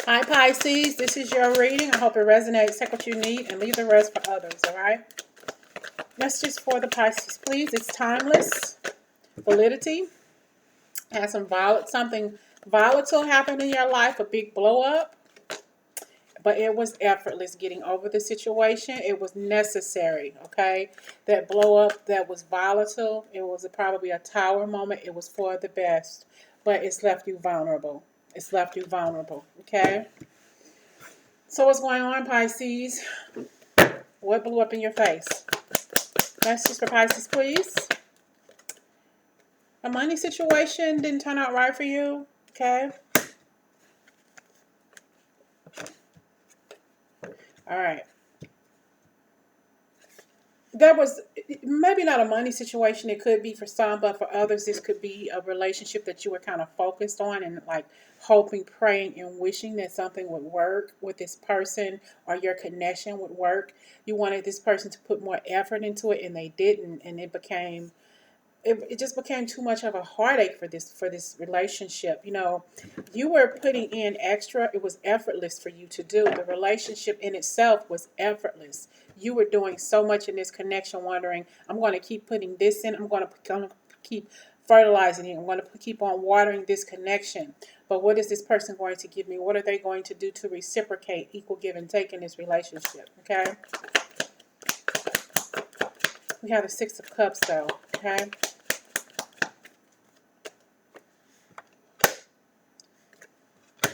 Hi, Pisces. This is your reading. I hope it resonates. Take what you need and leave the rest for others, all right? Messages for the Pisces, please. It's timeless. Validity. Has something volatile happened in your life, a big blow up, but it was effortless getting over the situation. It was necessary, okay? That blow up that was volatile, it was probably a tower moment. It was for the best, but it's left you vulnerable. It's left you vulnerable, okay? So what's going on, Pisces? What blew up in your face? Messages for Pisces, please. A money situation didn't turn out right for you, okay? All right. There was maybe not a money situation. It could be for some, but for others, this could be a relationship that you were kind of focused on and like hoping, praying, and wishing that something would work with this person or your connection would work. You wanted this person to put more effort into it, and they didn't, and it just became too much of a heartache for this relationship. You know, you were putting in extra. It was effortless for you to do. The relationship in itself was effortless. You were doing so much in this connection, wondering, I'm going to keep putting this in. I'm going to keep fertilizing it. I'm going to keep on watering this connection. But what is this person going to give me? What are they going to do to reciprocate, equal give and take in this relationship? Okay. We have the Six of Cups, though. Okay.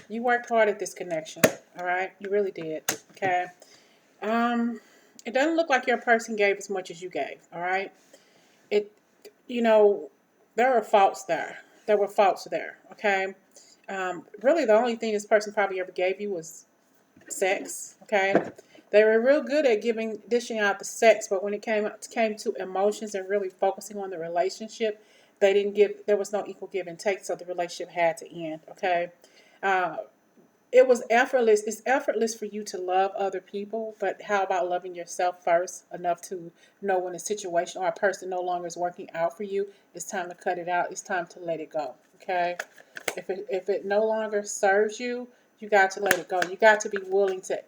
You worked hard at this connection, all right? You really did, okay? It doesn't look like your person gave as much as you gave, all right? It, you know, there were faults there. There were faults there, okay? Really, the only thing this person probably ever gave you was sex, okay? They were real good at dishing out the sex, but when it came to emotions and really focusing on the relationship, they didn't give. There was no equal give and take, so the relationship had to end, okay? Uh, it was effortless. It's effortless for you to love other people, but how about loving yourself first enough to know when a situation or a person no longer is working out for you? It's time to cut it out. It's time to let it go. Okay, if it no longer serves you, you got to let it go. You got to be willing to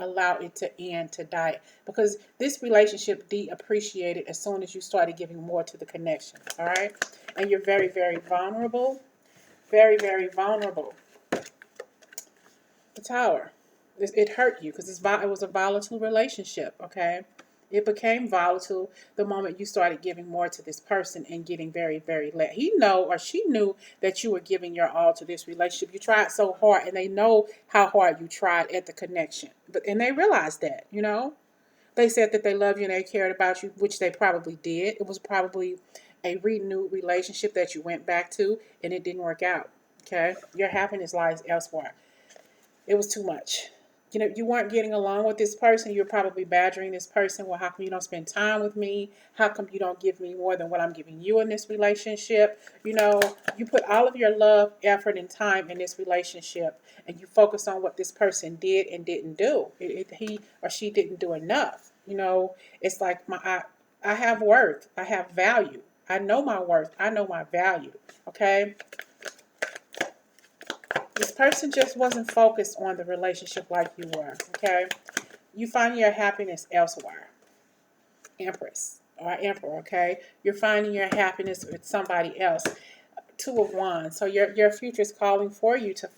allow it to end, to die, because this relationship de-appreciated as soon as you started giving more to the connection. All right, and you're very, very vulnerable, very, very vulnerable. The Tower. It hurt you because it was a volatile relationship, okay? It became volatile the moment you started giving more to this person and getting very, very less. She knew that you were giving your all to this relationship. You tried so hard, and they know how hard you tried at the connection. And they realized that, you know? They said that they love you and they cared about you, which they probably did. It was probably a renewed relationship that you went back to, and it didn't work out, okay? Your happiness lies elsewhere. It was too much. You know, you weren't getting along with this person. You're probably badgering this person. Well, how come you don't spend time with me? How come you don't give me more than what I'm giving you in this relationship? You know, you put all of your love, effort, and time in this relationship, and you focus on what this person did and didn't do. He or she didn't do enough. You know, it's like I have worth. I have value. I know my worth. I know my value. Okay. This person just wasn't focused on the relationship like you were, okay? You find your happiness elsewhere. Empress or Emperor, okay? You're finding your happiness with somebody else. Two of Wands. So your future is calling for you to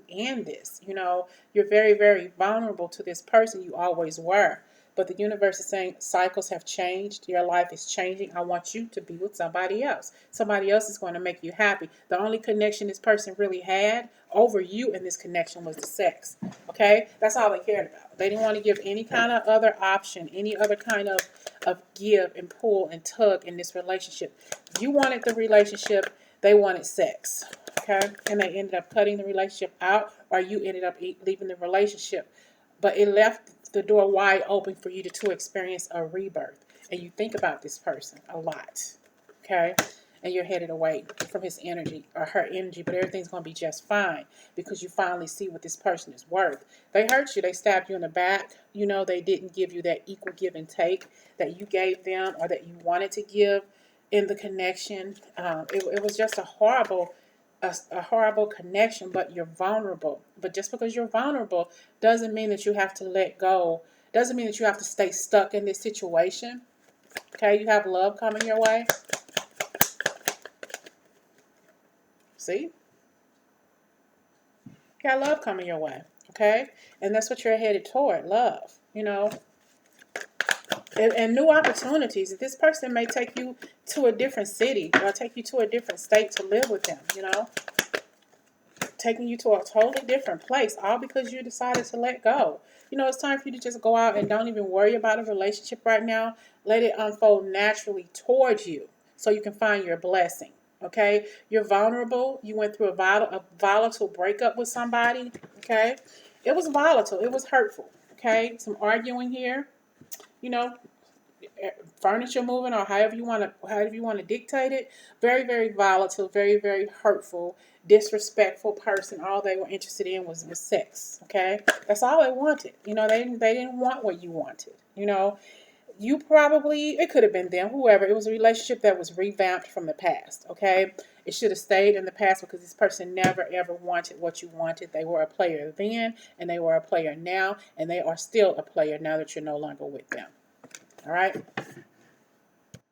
end this. You know, you're very, very vulnerable to this person. You always were. But the universe is saying cycles have changed. Your life is changing. I want you to be with somebody else. Somebody else is going to make you happy. The only connection this person really had over you in this connection was the sex. Okay? That's all they cared about. They didn't want to give any kind of other option, any other kind of give and pull and tug in this relationship. You wanted the relationship. They wanted sex. Okay? And they ended up cutting the relationship out, or you ended up leaving the relationship. But it left the door wide open for you to experience a rebirth. And you think about this person a lot. Okay? And you're headed away from his energy or her energy, but everything's going to be just fine because you finally see what this person is worth. They hurt you. They stabbed you in the back. You know, they didn't give you that equal give and take that you gave them or that you wanted to give in the connection. It was just a horrible a horrible connection, but you're vulnerable. But just because you're vulnerable doesn't mean that you have to let go. Doesn't mean that you have to stay stuck in this situation. Okay, you have love coming your way. See? You got love coming your way. Okay? And that's what you're headed toward, love. You know, and new opportunities. This person may take you to a different city or take you to a different state to live with them, you know, taking you to a totally different place, all because you decided to let go. You know, it's time for you to just go out and don't even worry about a relationship right now. Let it unfold naturally towards you so you can find your blessing. Okay? You're vulnerable. You went through a volatile breakup with somebody. Okay? It was volatile. It was hurtful. Okay? Some arguing here. You know, furniture moving or however you want to dictate it. Very, very volatile, very, very hurtful, disrespectful person. All they were interested in was sex. Okay, that's all they wanted. You know, they didn't want what you wanted. You know, you probably, it could have been them, whoever. It was a relationship that was revamped from the past. Okay, it should have stayed in the past because this person never ever wanted what you wanted. They were a player then, and they were a player now, and they are still a player now that you're no longer with them. All right.